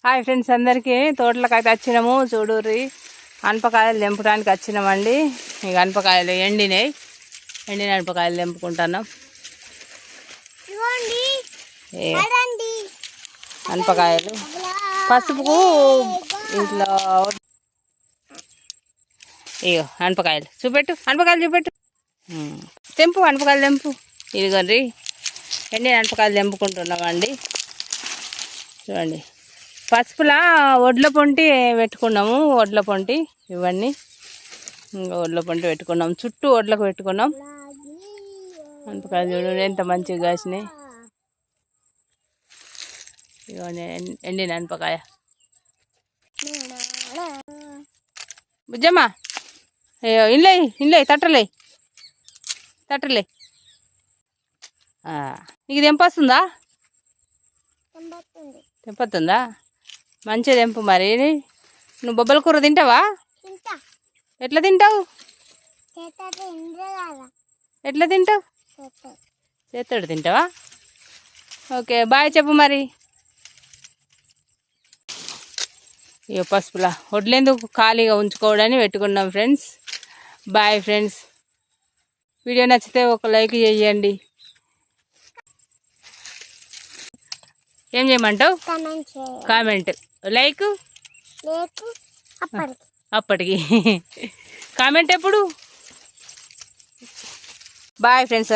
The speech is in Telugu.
హాయ్ ఫ్రెండ్స్, అందరికీ తోటలకు అయితే వచ్చినాము. చూడుర్రి, అనపకాయలు తెంపడానికి వచ్చినామండి. ఇక అనపకాయలు ఎండిన అనపకాయలు తెంపుకుంటున్నాం. అనపకాయలు పసుపుకు ఇట్లా ఇగో అనపకాయలు చూపెట్టు, తెంపు అనపకాయలు తెంపు. ఇదిగోండి ఎండిన అనపకాయలు తెంపుకుంటున్నామండి. చూడండి, పసుపులా వడ్ల పొంటి పెట్టుకున్నాము. వడ్ల పొంటి ఇవన్నీ ఇంకా వడ్ల పొంటి పెట్టుకున్నాం. చుట్టూ వడ్లకు పెట్టుకున్నాం. అనపకాయలు చూడండి ఎంత మంచిగా కాసినాయి. ఇవన్నీ ఎండిన అనపకాయ. బుజ్జమ్మ ఇండ్లే తట్టలే నీకు తెంపొస్తుందా? తెంపొస్తుందా? మంచిగా తెంపు. మరి నువ్వు బొబ్బల కూర తింటావా? ఎట్లా తింటావు? చేస్తాడు తింటావా? ఓకే, బాయ్ చెప్పు. మరి ఇక పసుపులా వడ్లేందుకు ఖాళీగా ఉంచుకోవడానికి పెట్టుకున్నాం ఫ్రెండ్స్. Bye friends. వీడియో నచ్చితే ఒక లైక్ చేయండి. ఏం చేయమంటావు? కామెంట్, లైక్ అప్పటికి కామెంట్ ఎప్పుడు? Bye friends.